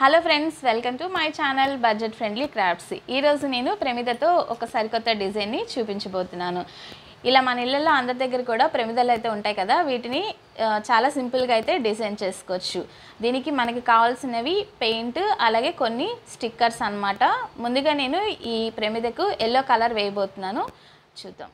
Hello friends, welcome to my channel budget friendly crafts. ఈరోజు నేను ప్రమిదతో ఒక సరికొత్త డిజైన్ని చూపించబోతున్నాను. ఇలా మన ఇళ్ళల్లో అందరి దగ్గర కూడా ప్రమిదలు అయితే ఉంటాయి కదా, వీటిని చాలా సింపుల్గా అయితే డిజైన్ చేసుకోవచ్చు. దీనికి మనకి కావాల్సినవి పెయింట్, అలాగే కొన్ని స్టిక్కర్స్ అన్నమాట. ముందుగా నేను ఈ ప్రమిదకు ఎల్లో కలర్ వేయబోతున్నాను, చూద్దాం.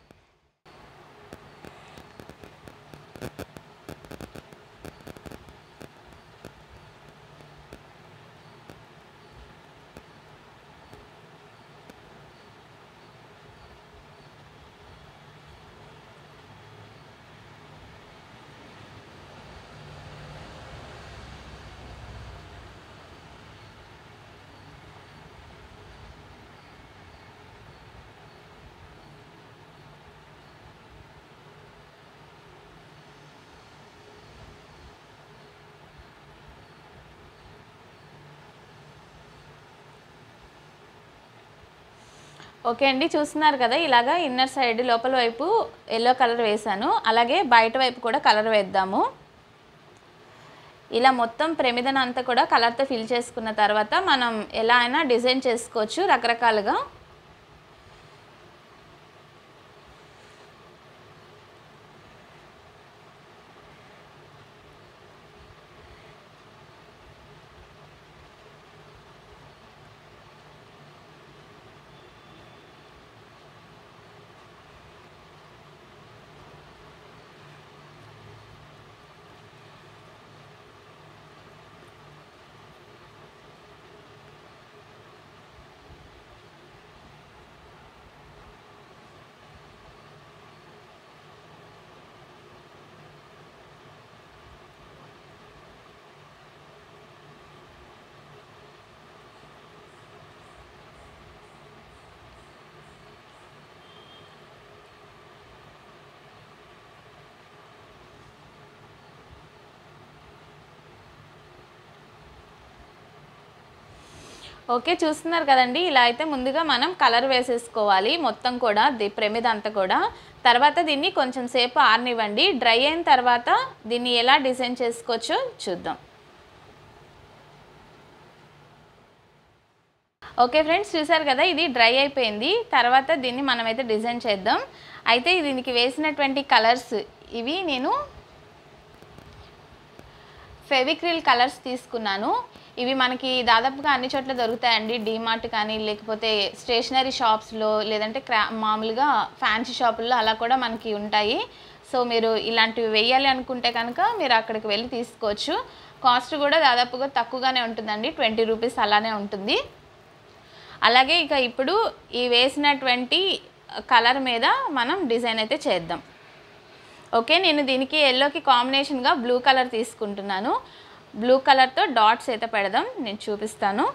ఓకే అండి, చూస్తున్నారు కదా, ఇలాగా ఇన్నర్ సైడ్ లోపల వైపు ఎల్లో కలర్ వేసాను. అలాగే బయట వైపు కూడా కలర్ వేద్దాము. ఇలా మొత్తం ప్రమిదనంతా కూడా కలర్తో ఫిల్ చేసుకున్న తర్వాత మనం ఎలా అయినా డిజైన్ చేసుకోవచ్చు రకరకాలుగా. ఓకే, చూస్తున్నారు కదండి, ఇలా అయితే ముందుగా మనం కలర్ వేసేసుకోవాలి మొత్తం కూడా, ప్రమిద అంతా కూడా. తర్వాత దీన్ని కొంచెం సేపు ఆరనివ్వండి. డ్రై అయిన తర్వాత దీన్ని ఎలా డిజైన్ చేసుకోవచ్చో చూద్దాం. ఓకే ఫ్రెండ్స్, చూసారు కదా, ఇది డ్రై అయిపోయింది. తర్వాత దీన్ని మనమైతే డిజైన్ చేద్దాం. అయితే దీనికి వేసినటువంటి కలర్స్ ఇవి నేను ఫెవిక్రిల్ కలర్స్ తీసుకున్నాను. ఇవి మనకి దాదాపుగా అన్ని చోట్ల దొరుకుతాయండి. డీమార్ట్ కానీ, లేకపోతే స్టేషనరీ షాప్స్లో, లేదంటే మామూలుగా ఫ్యాన్సీ షాపుల్లో అలా కూడా మనకి ఉంటాయి. సో మీరు ఇలాంటివి వేయాలి అనుకుంటే కనుక మీరు అక్కడికి వెళ్ళి తీసుకోవచ్చు. కాస్ట్ కూడా దాదాపుగా తక్కువగానే ఉంటుందండి, 20 రూపీస్ అలానే ఉంటుంది. అలాగే ఇక ఇప్పుడు ఈ వేసినటువంటి కలర్ మీద మనం డిజైన్ అయితే చేద్దాం. ఓకే, నేను దీనికి ఎల్లోకి కాంబినేషన్గా బ్లూ కలర్ తీసుకుంటున్నాను. బ్లూ కలర్తో డాట్స్ అయితే పెడదాం, నేను చూపిస్తాను.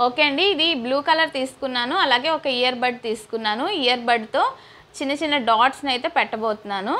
ఓకే అండి, ఇది బ్లూ కలర్ తీసుకున్నాను. అలాగే ఒక ఇయర్ బడ్ తీసుకున్నాను. ఇయర్ బడ్తో చిన్న చిన్న డాట్స్ని అయితే పెట్టబోతున్నాను.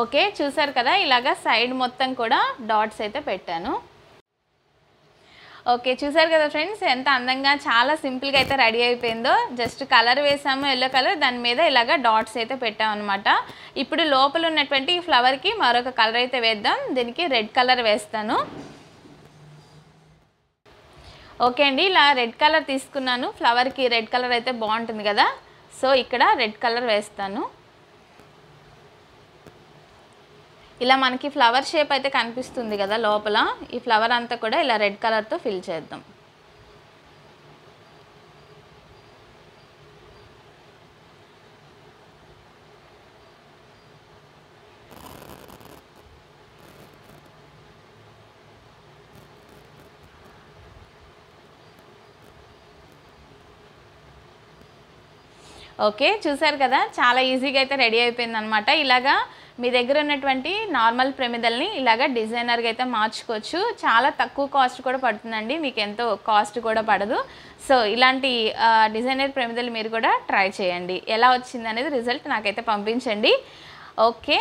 ఓకే, చూసారు కదా, ఇలాగా సైడ్ మొత్తం కూడా డాట్స్ అయితే పెట్టాను. ఓకే, చూసారు కదా ఫ్రెండ్స్, ఎంత అందంగా చాలా సింపుల్గా అయితే రెడీ అయిపోయిందో. జస్ట్ కలర్ వేసాము, ఎల్లో కలర్, దాని మీద ఇలాగ డాట్స్ అయితే పెట్టామన్నమాట. ఇప్పుడు లోపల ఉన్నటువంటి ఫ్లవర్కి మరొక కలర్ అయితే వేద్దాం. దీనికి రెడ్ కలర్ వేస్తాను. ఓకే అండి, ఇలా రెడ్ కలర్ తీసుకున్నాను. ఫ్లవర్కి రెడ్ కలర్ అయితే బాగుంటుంది కదా, సో ఇక్కడ రెడ్ కలర్ వేస్తాను. ఇలా మనకి ఫ్లవర్ షేప్ అయితే కనిపిస్తుంది కదా లోపల, ఈ ఫ్లవర్ అంతా కూడా ఇలా రెడ్ కలర్తో ఫిల్ చేద్దాం. ఓకే, చూసారు కదా చాలా ఈజీగా అయితే రెడీ అయిపోయిందనమాట. ఇలాగా మీ దగ్గర ఉన్నటువంటి నార్మల్ ప్రమిదల్ని ఇలాగా డిజైనర్గా అయితే మార్చుకోవచ్చు. చాలా తక్కువ కాస్ట్ కూడా పడుతుందండి, మీకు ఎంతో కాస్ట్ కూడా పడదు. సో ఇలాంటి డిజైనర్ ప్రమిదలు మీరు కూడా ట్రై చేయండి. ఎలా వచ్చింది అనేది రిజల్ట్ నాకైతే పంపించండి. ఓకే,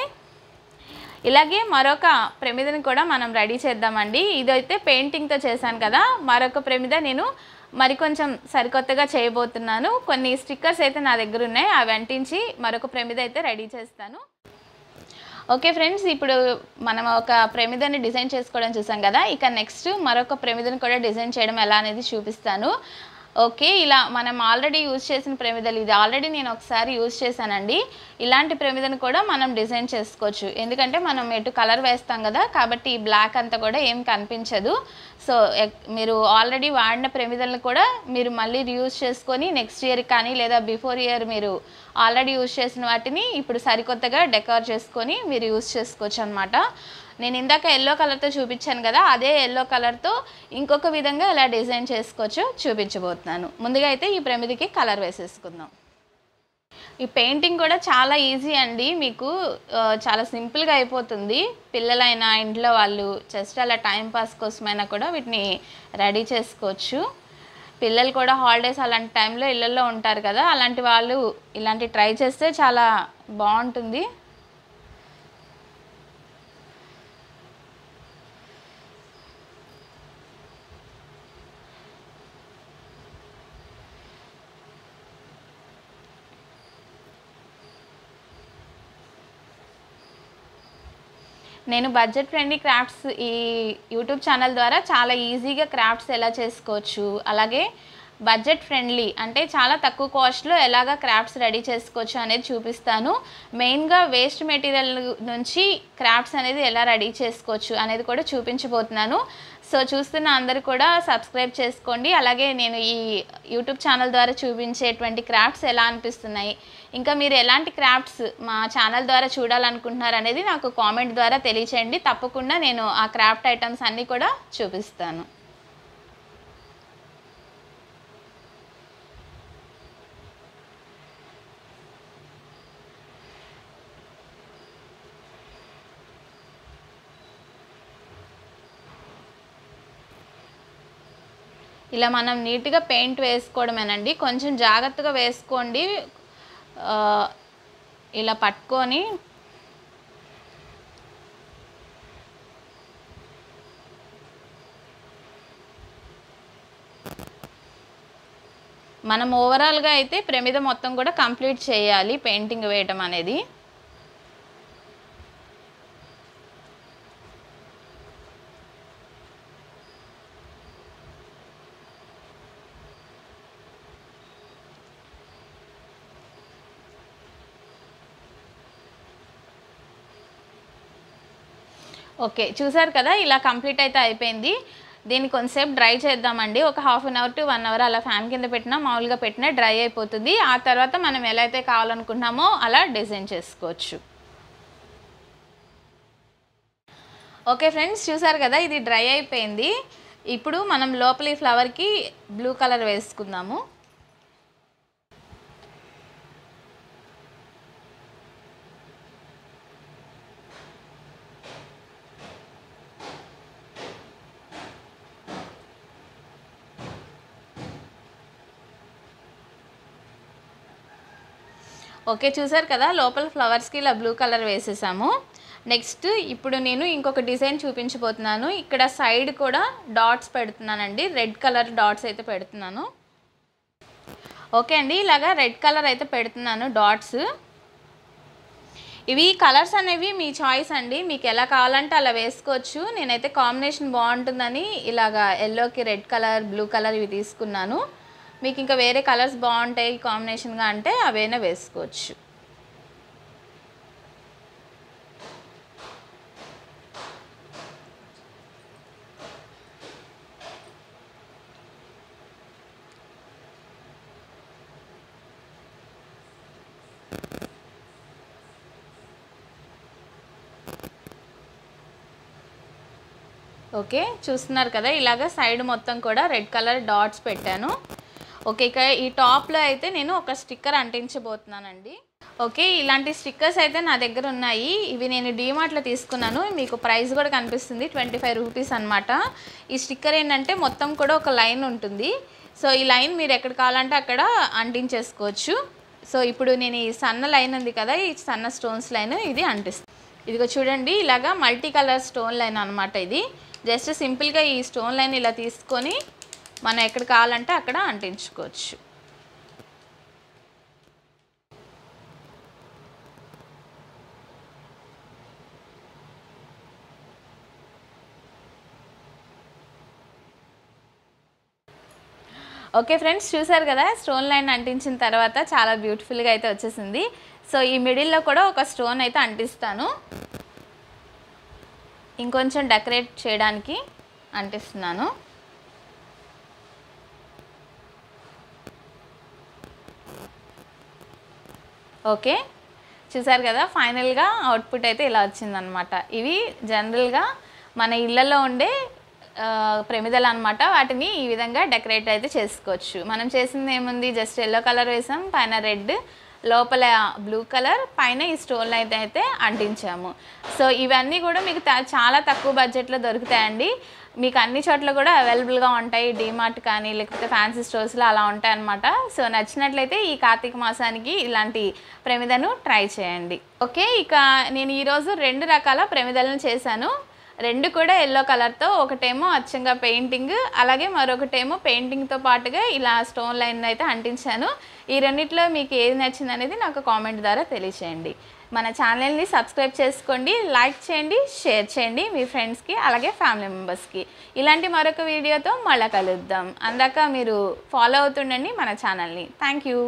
ఇలాగే మరొక ప్రమిదని కూడా మనం రెడీ చేద్దామండి. ఇదైతే పెయింటింగ్తో చేశాను కదా, మరొక ప్రమిద నేను మరికొంచెం సరికొత్తగా చేయబోతున్నాను. కొన్ని స్టిక్కర్స్ అయితే నా దగ్గర ఉన్నాయి, అవి అంటించి మరొక ప్రమిద అయితే రెడీ చేస్తాను. ఓకే ఫ్రెండ్స్, ఇప్పుడు మనం ఒక ప్రమిదని డిజైన్ చేసుకోవడం చూసాం కదా, ఇక నెక్స్ట్ మరొక ప్రమిదని కూడా డిజైన్ చేయడం ఎలా అనేది చూపిస్తాను. ఓకే, ఇలా మనం ఆల్రెడీ యూజ్ చేసిన ప్రమిదలు, ఇది ఆల్రెడీ నేను ఒకసారి యూజ్ చేశానండి. ఇలాంటి ప్రమిదను కూడా మనం డిజైన్ చేసుకోవచ్చు, ఎందుకంటే మనం ఎటు కలర్ వేస్తాం కదా, కాబట్టి ఈ బ్లాక్ అంతా కూడా ఏం కనిపించదు. సో మీరు ఆల్రెడీ వాడిన ప్రమిదలను కూడా మీరు మళ్ళీ రీయూజ్ చేసుకొని నెక్స్ట్ ఇయర్ కానీ లేదా బిఫోర్ ఇయర్ మీరు ఆల్రెడీ యూజ్ చేసిన వాటిని ఇప్పుడు సరికొత్తగా డెకర్ చేసుకొని మీరు యూజ్ చేసుకోవచ్చు అనమాట. నేను ఇందాక ఎల్లో కలర్తో చూపించాను కదా, అదే ఎల్లో కలర్తో ఇంకొక విధంగా ఎలా డిజైన్ చేసుకోవచ్చో చూపించబోతున్నాను. ముందుగా అయితే ఈ ప్రమిదికి కలర్ వేసేసుకుందాం. ఈ పెయింటింగ్ కూడా చాలా ఈజీ అండి, మీకు చాలా సింపుల్గా అయిపోతుంది. పిల్లలైనా ఇంట్లో వాళ్ళు జస్ట్ అలా టైంపాస్ కోసమైనా కూడా వీటిని రెడీ చేసుకోవచ్చు. పిల్లలు కూడా హాలిడేస్ అలాంటి టైంలో ఇళ్ళల్లో ఉంటారు కదా, అలాంటి వాళ్ళు ఇలాంటి ట్రై చేస్తే చాలా బాగుంటుంది. నేను బడ్జెట్ ఫ్రెండ్లీ క్రాఫ్ట్స్ ఈ యూట్యూబ్ ఛానల్ ద్వారా చాలా ఈజీగా క్రాఫ్ట్స్ ఎలా చేసుకోవచ్చు, అలాగే బడ్జెట్ ఫ్రెండ్లీ అంటే చాలా తక్కువ కాస్ట్లో ఎలాగ క్రాఫ్ట్స్ రెడీ చేసుకోవచ్చు అనేది చూపిస్తాను. మెయిన్గా వేస్ట్ మెటీరియల్ నుంచి క్రాఫ్ట్స్ అనేది ఎలా రెడీ చేసుకోవచ్చు అనేది కూడా చూపించబోతున్నాను. సో చూస్తున్న అందరూ కూడా సబ్స్క్రైబ్ చేసుకోండి. అలాగే నేను ఈ యూట్యూబ్ ఛానల్ ద్వారా చూపించేటువంటి క్రాఫ్ట్స్ ఎలా అనిపిస్తున్నాయి, ఇంకా మీరు ఎలాంటి క్రాఫ్ట్స్ మా ఛానల్ ద్వారా చూడాలనుకుంటున్నారు అనేది నాకు కామెంట్ ద్వారా తెలియచేయండి. తప్పకుండా నేను ఆ క్రాఫ్ట్ ఐటమ్స్ అన్నీ కూడా చూపిస్తాను. ఇలా మనం నీట్గా పెయింట్ వేసుకోవడమేనండి, కొంచెం జాగ్రత్తగా వేసుకోండి. ఇలా పట్టుకొని మనం ఓవరాల్గా అయితే ప్రమిద మొత్తం కూడా కంప్లీట్ చేయాలి పెయింటింగ్ వేయటం అనేది. ఓకే, చూసారు కదా ఇలా కంప్లీట్ అయితే అయిపోయింది. దీన్ని కొంచెంసేపు డ్రై చేద్దామండి. ఒక half an hour to 1 hour అలా ఫ్యాన్ కింద పెట్టినా మామూలుగా పెట్టినా డ్రై అయిపోతుంది. ఆ తర్వాత మనం ఎలా అయితే కావాలనుకుంటున్నామో అలా డిజైన్ చేసుకోవచ్చు. ఓకే ఫ్రెండ్స్, చూసారు కదా ఇది డ్రై అయిపోయింది. ఇప్పుడు మనం లోపలి ఫ్లవర్కి బ్లూ కలర్ వేసుకుందాము. ఓకే, చూసారు కదా లోపల ఫ్లవర్స్కి ఇలా బ్లూ కలర్ వేసేసాము. నెక్స్ట్ ఇప్పుడు నేను ఇంకొక డిజైన్ చూపించబోతున్నాను. ఇక్కడ సైడ్ కూడా డాట్స్ పెడుతున్నానండి, రెడ్ కలర్ డాట్స్ అయితే పెడుతున్నాను. ఓకే అండి, ఇలాగా రెడ్ కలర్ అయితే పెడుతున్నాను డాట్స్. ఇవి కలర్స్ అనేవి మీ చాయిస్ అండి, మీకు ఎలా కావాలంటే అలా వేసుకోవచ్చు. నేనైతే కాంబినేషన్ బాగుంటుందని ఇలాగా ఎల్లోకి రెడ్ కలర్, బ్లూ కలర్ ఇవి తీసుకున్నాను. మీకు ఇంకా వేరే కలర్స్ బాగుంటాయి కాంబినేషన్గా అంటే అవైనా వేసుకోవచ్చు. ఓకే, చూస్తున్నారు కదా ఇలాగ సైడ్ మొత్తం కూడా రెడ్ కలర్ డాట్స్ పెట్టాను. ఓకే, ఇక ఈ టాప్లో అయితే నేను ఒక స్టిక్కర్ అంటించబోతున్నానండి. ఓకే, ఇలాంటి స్టిక్కర్స్ అయితే నా దగ్గర ఉన్నాయి. ఇవి నేను డీమార్ట్లో తీసుకున్నాను. మీకు ప్రైస్ కూడా కనిపిస్తుంది, 25 రూపీస్ అనమాట. ఈ స్టిక్కర్ ఏంటంటే మొత్తం కూడా ఒక లైన్ ఉంటుంది. సో ఈ లైన్ మీరు ఎక్కడ కావాలంటే అక్కడ అంటించేసుకోవచ్చు. సో ఇప్పుడు నేను ఈ సన్న లైన్ ఉంది కదా, ఈ సన్న స్టోన్స్ లైన్ ఇది అంటిస్తాను. ఇదిగో చూడండి, ఇలాగా మల్టీ కలర్ స్టోన్ లైన్ అనమాట. ఇది జస్ట్ సింపుల్గా ఈ స్టోన్ లైన్ ఇలా తీసుకొని మనం ఎక్కడ కావాలంటే అక్కడ అంటించుకోవచ్చు. ఓకే ఫ్రెండ్స్, చూసారు కదా, స్టోన్ లైన్ అంటించిన తర్వాత చాలా బ్యూటిఫుల్గా అయితే వచ్చేసింది. సో ఈ మిడిల్లో కూడా ఒక స్టోన్ అయితే అంటిస్తాను, ఇంకొంచెం డెకరేట్ చేయడానికి అంటిస్తున్నాను. ఓకే, చూసారు కదా, ఫైనల్గా అవుట్పుట్ అయితే ఇలా వచ్చిందనమాట. ఇవి జనరల్గా మన ఇళ్ళల్లో ఉండే ప్రమిదలు అనమాట. వాటిని ఈ విధంగా డెకరేట్ అయితే చేసుకోవచ్చు. మనం చేసింది ఏముంది, జస్ట్ ఎల్లో కలర్ వేసాం, పైన రెడ్, లోపల బ్లూ కలర్, పైన ఈ స్టోన్ అయితే అంటించాము. సో ఇవన్నీ కూడా మీకు చాలా తక్కువ బడ్జెట్లో దొరుకుతాయండి. మీకు అన్ని చోట్ల కూడా అవైలబుల్గా ఉంటాయి, డీమార్ట్ కానీ లేకపోతే ఫ్యాన్సీ స్టోర్స్లో అలా ఉంటాయి అన్నమాట. సో నచ్చినట్లయితే ఈ కార్తీక మాసానికి ఇలాంటి ప్రమిదను ట్రై చేయండి. ఓకే, ఇక నేను ఈరోజు 2 రకాల ప్రమిదలను చేశాను. 2 కూడా ఎల్లో కలర్తో, ఒకటేమో అచ్చంగా పెయింటింగ్, అలాగే మరొకటేమో పెయింటింగ్తో పాటుగా ఇలా స్టోన్ లైన్ అయితే అంటించాను. ఈ రెండిట్లో మీకు ఏది నచ్చింది అనేది నాకు కామెంట్ ద్వారా తెలియచేయండి. మన ఛానల్ని సబ్స్క్రైబ్ చేసుకోండి, లైక్ చేయండి, షేర్ చేయండి మీ ఫ్రెండ్స్కి, అలాగే ఫ్యామిలీ మెంబర్స్కి. ఇలాంటి మరొక వీడియోతో మళ్ళీ కలుద్దాం. అందాక మీరు ఫాలో అవుతుండండి మన ఛానల్ని. Thank you.